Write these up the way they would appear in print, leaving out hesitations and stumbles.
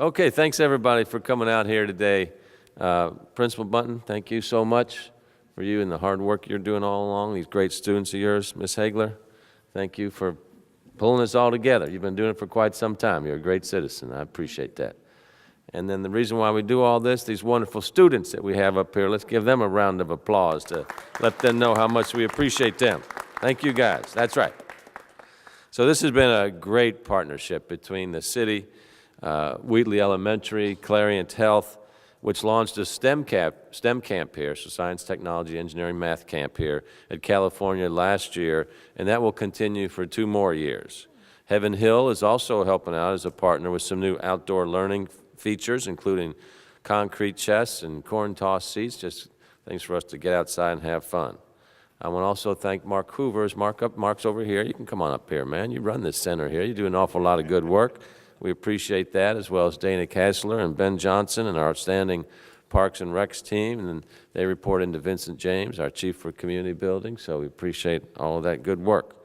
Okay, thanks everybody for coming out here today. Principal Bunton, thank you so much for you and the hard work you're doing all along. These great students of yours. Ms. Hagler, thank you for pulling this all together. You've been doing it for quite some time. You're a great citizen. I appreciate that. And then the reason why we do all this, these wonderful students that we have up here, let's give them a round of applause to let them know how much we appreciate them. Thank you guys. That's right. So this has been a great partnership between the city, Wheatley Elementary, Clarient Health, which launched a STEM camp here, so Science, Technology, Engineering, Math camp here at California last year, and that will continue for 2 more years. Heaven Hill is also helping out as a partner with some new outdoor learning features, including concrete chess and corn toss seats, just things for us to get outside and have fun. I want to also thank Mark Hoover. Mark's over here. You can come on up here, man. You run this center here. You do an awful lot of good work. We appreciate that, as well as Dana Kessler and Ben Johnson and our outstanding Parks and Recs team. And then they report into Vincent James, our Chief for Community Building, so we appreciate all of that good work.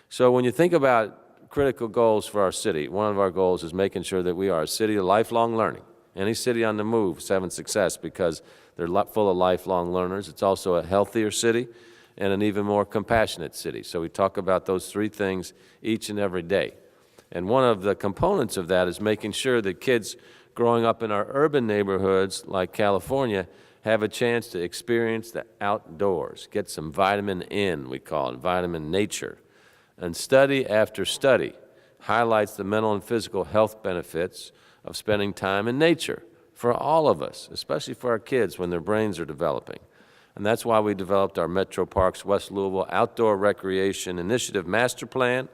So when you think about critical goals for our city, one of our goals is making sure that we are a city of lifelong learning. Any city on the move is having success because they're full of lifelong learners. It's also a healthier city and an even more compassionate city. So we talk about those 3 things each and every day. And one of the components of that is making sure that kids growing up in our urban neighborhoods like California have a chance to experience the outdoors, get some vitamin N, we call it, vitamin nature. And study after study highlights the mental and physical health benefits of spending time in nature for all of us, especially for our kids when their brains are developing. And that's why we developed our Metro Parks West Louisville Outdoor Recreation Initiative Master Plan,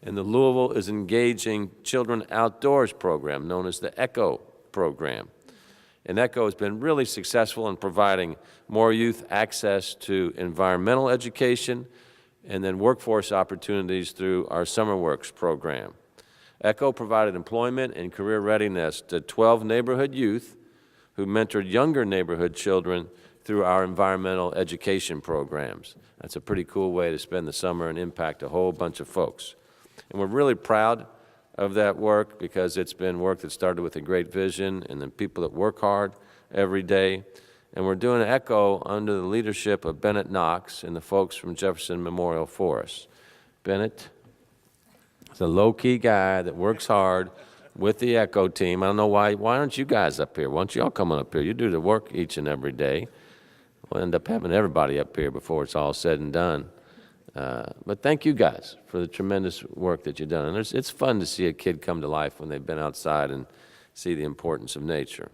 and the Louisville is Engaging Children Outdoors program, known as the ECHO program. And ECHO has been really successful in providing more youth access to environmental education and then workforce opportunities through our Summer Works program. ECHO provided employment and career readiness to 12 neighborhood youth who mentored younger neighborhood children through our environmental education programs. That's a pretty cool way to spend the summer and impact a whole bunch of folks. And we're really proud of that work because it's been work that started with a great vision and then people that work hard every day. And we're doing ECHO under the leadership of Bennett Knox and the folks from Jefferson Memorial Forest. Bennett is a low-key guy that works hard with the ECHO team. I don't know why aren't you guys up here? Why don't you all come on up here? You do the work each and every day. We'll end up having everybody up here before it's all said and done. But thank you guys for the tremendous work that you've done. And it's fun to see a kid come to life when they've been outside and see the importance of nature.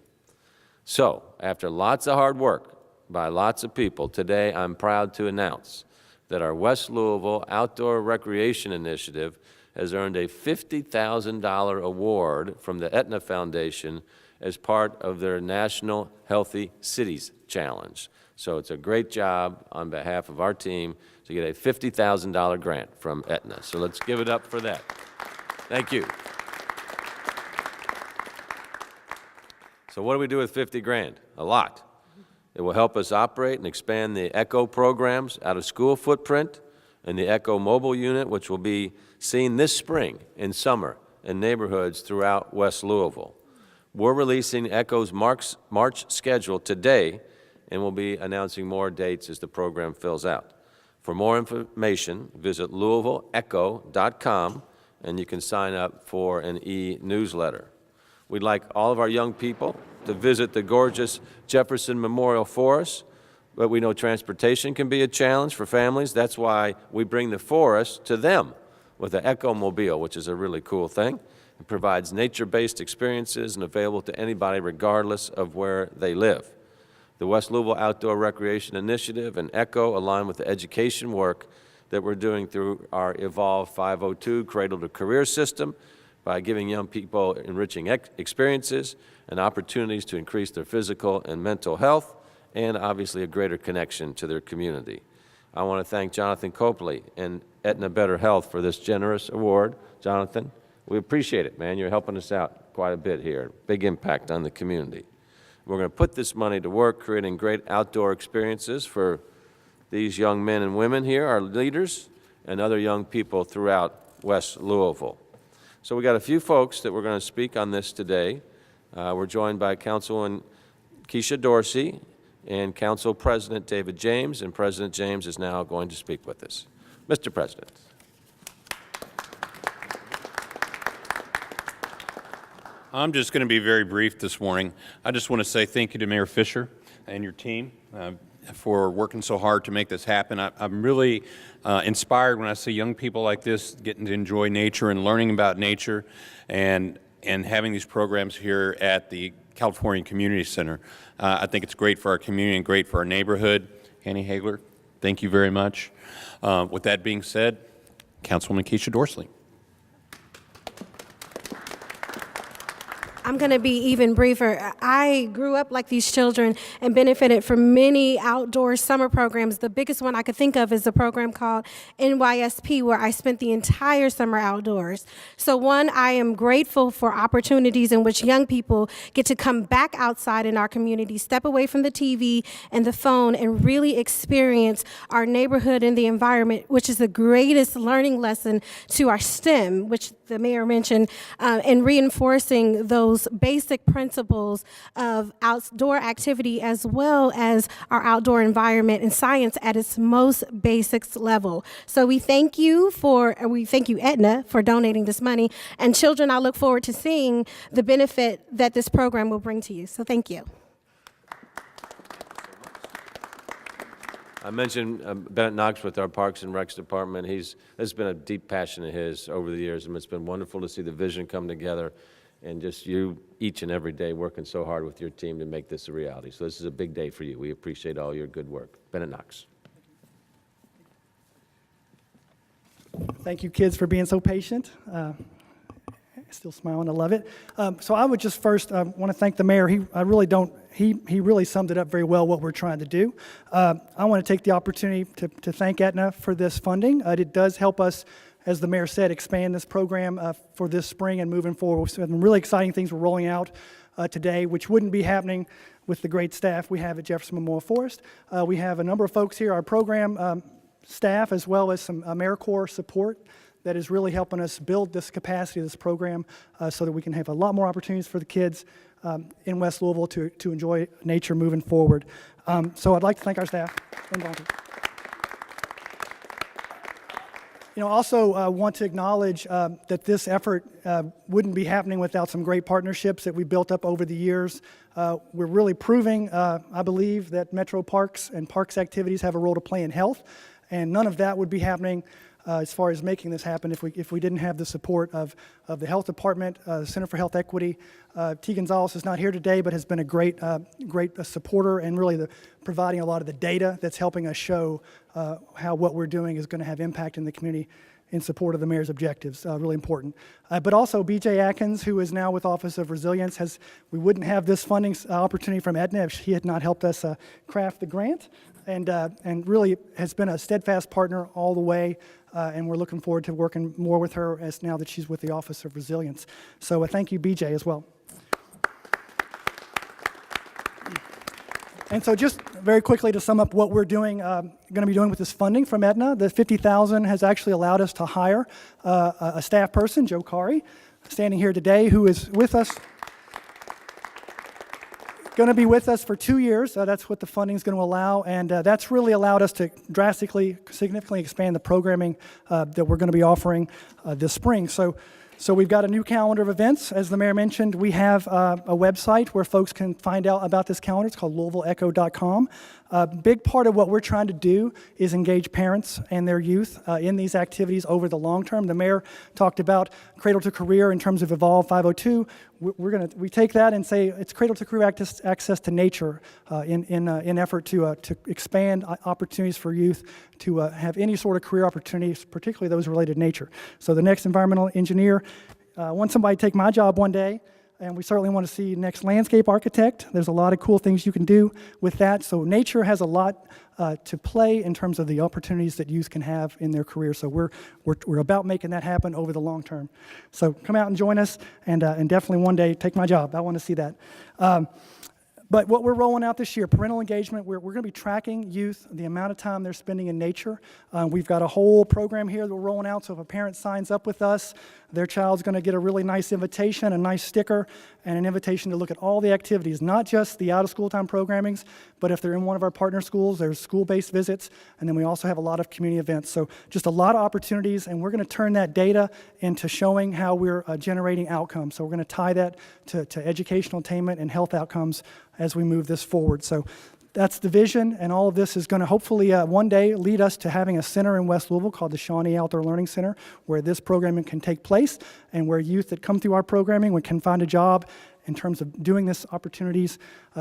So, after lots of hard work by lots of people, today I'm proud to announce that our West Louisville Outdoor Recreation Initiative has earned a $50,000 award from the Aetna Foundation as part of their National Healthy Cities Challenge. So it's a great job on behalf of our team to get a $50,000 grant from Aetna. So let's give it up for that. Thank you. So what do we do with 50 grand? A lot. It will help us operate and expand the ECHO programs out of school footprint and the ECHO mobile unit, which will be seen this spring and summer in neighborhoods throughout West Louisville. We're releasing ECHO's March schedule today, and we'll be announcing more dates as the program fills out. For more information, visit LouisvilleEcho.com, and you can sign up for an e-newsletter. We'd like all of our young people to visit the gorgeous Jefferson Memorial Forest, but we know transportation can be a challenge for families. That's why we bring the forest to them with the ECHO Mobile, which is a really cool thing. It provides nature-based experiences and available to anybody regardless of where they live. The West Louisville Outdoor Recreation Initiative and ECHO align with the education work that we're doing through our Evolve 502 Cradle to Career system by giving young people enriching experiences and opportunities to increase their physical and mental health and obviously a greater connection to their community. I want to thank Jonathan Copley and Aetna Better Health for this generous award. Jonathan, we appreciate it, man. You're helping us out quite a bit here. Big impact on the community. We're going to put this money to work creating great outdoor experiences for these young men and women here, our leaders, and other young people throughout West Louisville. So we got a few folks that we're going to speak on this today. We're joined by Councilwoman Keisha Dorsey and Council President David James, and President James is now going to speak with us. Mr. President. I'm just going to be very brief this morning. I just want to say thank you to Mayor Fisher and your team for working so hard to make this happen. I'm really inspired when I see young people like this getting to enjoy nature and learning about nature and having these programs here at the California Community Center. I think it's great for our community and great for our neighborhood. Annie Hagler, thank you very much. With that being said, Councilwoman Keisha Dorsey. I'm going to be even briefer. I grew up like these children and benefited from many outdoor summer programs. The biggest one I could think of is a program called NYSP, where I spent the entire summer outdoors. So one, I am grateful for opportunities in which young people get to come back outside in our community, step away from the TV and the phone, and really experience our neighborhood and the environment, which is the greatest learning lesson to our STEM, which the mayor mentioned, and reinforcing those basic principles of outdoor activity as well as our outdoor environment and science at its most basics level. So we thank you Aetna for donating this money, and children, I look forward to seeing the benefit that this program will bring to you. So thank you. I mentioned Bennett Knox with our Parks and Recs Department. This has been a deep passion of his over the years, and it's been wonderful to see the vision come together, and just you each and every day working so hard with your team to make this a reality. So this is a big day for you. We appreciate all your good work. Bennett Knox. Thank you, kids, for being so patient. Still smiling, I love it. So I would just first want to thank the mayor. He really summed it up very well, what we're trying to do. I want to take the opportunity to thank Aetna for this funding. It does help us, as the mayor said, expand this program for this spring and moving forward. So some really exciting things we're rolling out today, which wouldn't be happening with the great staff we have at Jefferson Memorial Forest. We have a number of folks here, our program staff, as well as some AmeriCorps support that is really helping us build this capacity of this program so that we can have a lot more opportunities for the kids in West Louisville to enjoy nature moving forward. So I'd like to thank our staff and volunteers. Also want to acknowledge that this effort wouldn't be happening without some great partnerships that we built up over the years. We're really proving, I believe, that Metro Parks and parks activities have a role to play in health, and none of that would be happening as far as making this happen if we didn't have the support of the Health Department, the Center for Health Equity. T. Gonzalez is not here today, but has been a great supporter and really providing a lot of the data that's helping us show how what we're doing is going to have impact in the community in support of the mayor's objectives, really important. But also B.J. Atkins, who is now with Office of Resilience, we wouldn't have this funding opportunity from Aetna if he had not helped us craft the grant, and really has been a steadfast partner all the way, and we're looking forward to working more with her as now that she's with the Office of Resilience. So thank you, B.J., as well. And so just very quickly to sum up what we're doing, going to be doing with this funding from Aetna, the $50,000 has actually allowed us to hire a staff person, Joe Kari, standing here today, who is with us, going to be with us for 2 years. That's what the funding is going to allow, and that's really allowed us to drastically, significantly expand the programming that we're going to be offering this spring. So we've got a new calendar of events. As the mayor mentioned, we have a website where folks can find out about this calendar. It's called LouisvilleEcho.com. A big part of what we're trying to do is engage parents and their youth in these activities over the long term. The mayor talked about cradle to career in terms of Evolve 502. We take that and say it's cradle to career access to nature in effort to expand opportunities for youth to have any sort of career opportunities, particularly those related to nature. So the next environmental engineer, want somebody to take my job one day, and we certainly want to see next landscape architect. There's a lot of cool things you can do with that. So nature has a lot to play in terms of the opportunities that youth can have in their career. So we're about making that happen over the long term. So come out and join us, and definitely one day take my job. I want to see that. But what we're rolling out this year, parental engagement, we're going to be tracking youth, the amount of time they're spending in nature. We've got a whole program here that we're rolling out, so if a parent signs up with us, their child's going to get a really nice invitation, a nice sticker, and an invitation to look at all the activities, not just the out-of-school time programmings, but if they're in one of our partner schools, there's school-based visits, and then we also have a lot of community events. So just a lot of opportunities, and we're going to turn that data into showing how we're generating outcomes. So we're going to tie that to educational attainment and health outcomes as we move this forward. So that's the vision, and all of this is going to hopefully one day lead us to having a center in West Louisville called the Shawnee Outdoor Learning Center, where this programming can take place and where youth that come through our programming can find a job in terms of doing this opportunities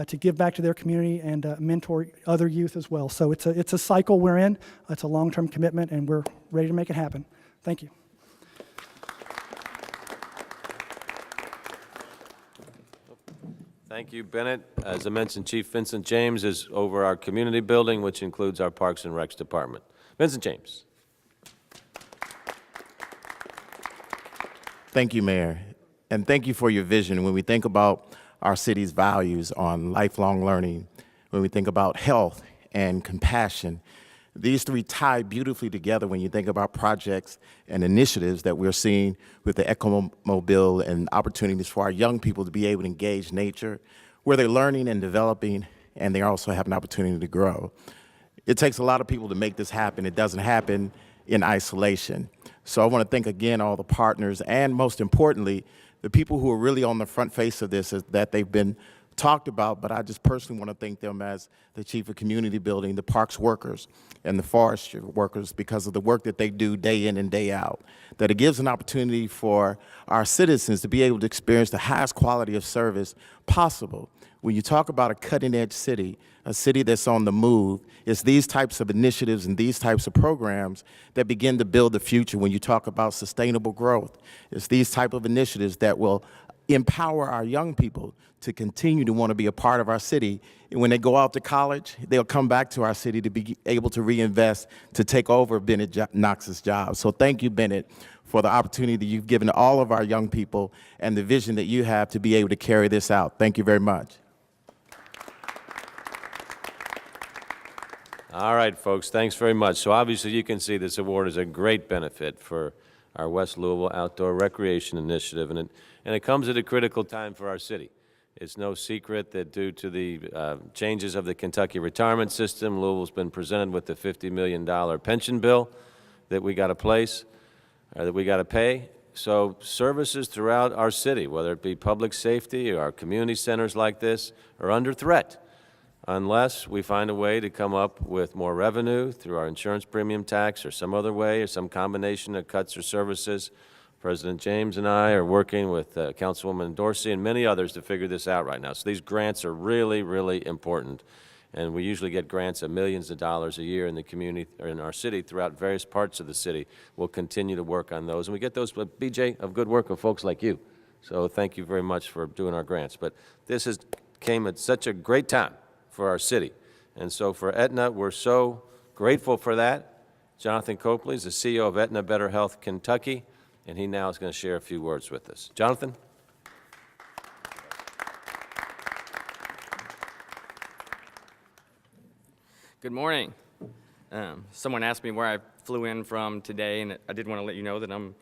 to give back to their community and mentor other youth as well. So it's a cycle we're in. It's a long-term commitment, and we're ready to make it happen. Thank you. Thank you, Bennett. As I mentioned, Chief Vincent James is over our community building, which includes our Parks and Recs department. Vincent James. Thank you, Mayor, and thank you for your vision. When we think about our city's values on lifelong learning, when we think about health and compassion, these three tie beautifully together when you think about projects and initiatives that we're seeing with the ECHO and opportunities for our young people to be able to engage nature, where they're learning and developing, and they also have an opportunity to grow. It takes a lot of people to make this happen. It doesn't happen in isolation. So I want to thank again all the partners, and most importantly, the people who are really on the front face of this, is that they've been talked about, but I just personally want to thank them as the Chief of Community Building, the parks workers, and the forestry workers, because of the work that they do day in and day out. That it gives an opportunity for our citizens to be able to experience the highest quality of service possible. When you talk about a cutting-edge city, a city that's on the move, it's these types of initiatives and these types of programs that begin to build the future. When you talk about sustainable growth, it's these type of initiatives that will empower our young people to continue to want to be a part of our city. And when they go out to college, they'll come back to our city to be able to reinvest, to take over Bennett Knox's job. So thank you, Bennett, for the opportunity that you've given to all of our young people and the vision that you have to be able to carry this out. Thank you very much. All right, folks, thanks very much. So obviously you can see this award is a great benefit for our West Louisville Outdoor Recreation Initiative, and it comes at a critical time for our city. It's no secret that due to the changes of the Kentucky retirement system, Louisville's been presented with the $50 million pension bill that we got to place, or that we got to pay. So services throughout our city, whether it be public safety or our community centers like this, are under threat unless we find a way to come up with more revenue through our insurance premium tax or some other way or some combination of cuts or services. President James and I are working with Councilwoman Dorsey and many others to figure this out right now. So these grants are really, really important. And we usually get grants of millions of dollars a year in the community or in our city throughout various parts of the city. We'll continue to work on those. And we get those, BJ, of good work of folks like you. So thank you very much for doing our grants. But this came at such a great time for our city. And so for Aetna, we're so grateful for that. Jonathan Copley is the CEO of Aetna Better Health Kentucky, and he now is going to share a few words with us. Jonathan? Good morning. Someone asked me where I flew in from today, and I did want to let you know that I'm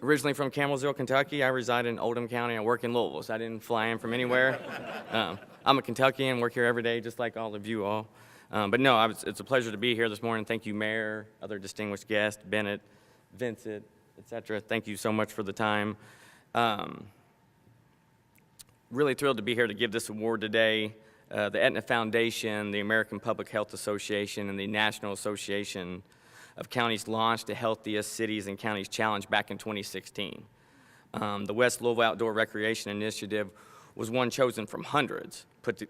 originally from Campbellsville, Kentucky. I reside in Oldham County. I work in Louisville, so I didn't fly in from anywhere. I'm a Kentuckian, work here every day, just like all of you all. But no, it's a pleasure to be here this morning. Thank you, Mayor, other distinguished guests, Bennett, Vincent, etc. Thank you so much for the time. Really thrilled to be here to give this award today. The Aetna Foundation, the American Public Health Association, and the National Association of Counties launched the Healthiest Cities and Counties Challenge back in 2016. The West Louisville Outdoor Recreation Initiative was one chosen from hundreds,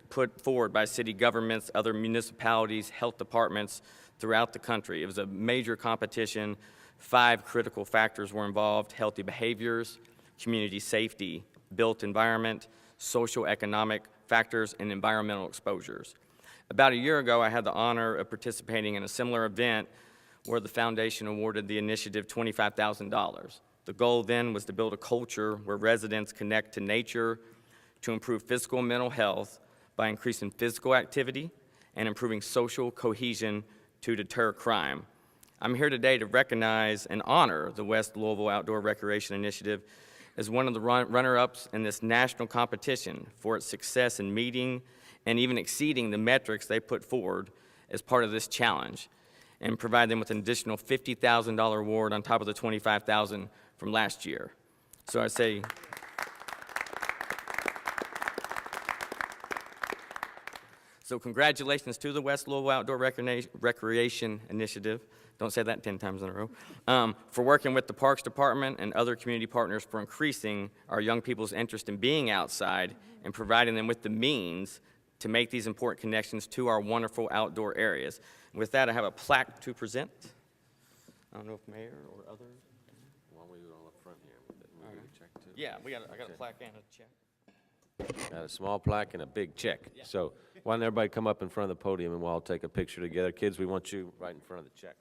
put forward by city governments, other municipalities, health departments throughout the country. It was a major competition. 5 critical factors were involved: healthy behaviors, community safety, built environment, social economic factors, and environmental exposures. About a year ago, I had the honor of participating in a similar event where the foundation awarded the initiative $25,000. The goal then was to build a culture where residents connect to nature, to improve physical and mental health by increasing physical activity and improving social cohesion to deter crime. I'm here today to recognize and honor the West Louisville Outdoor Recreation Initiative as one of the runner-ups in this national competition for its success in meeting and even exceeding the metrics they put forward as part of this challenge, and provide them with an additional $50,000 award on top of the $25,000 from last year. So I say, so congratulations to the West Louisville Outdoor Recreation Initiative, don't say that 10 times in a row, for working with the Parks Department and other community partners for increasing our young people's interest in being outside and providing them with the means to make these important connections to our wonderful outdoor areas. With that, I have a plaque to present. I don't know if Mayor or others. Why don't we go up front here? We get a check too? Yeah, I got a plaque and a check. Got a small plaque and a big check. So why don't everybody come up in front of the podium and we'll all take a picture together. Kids, we want you right in front of the check.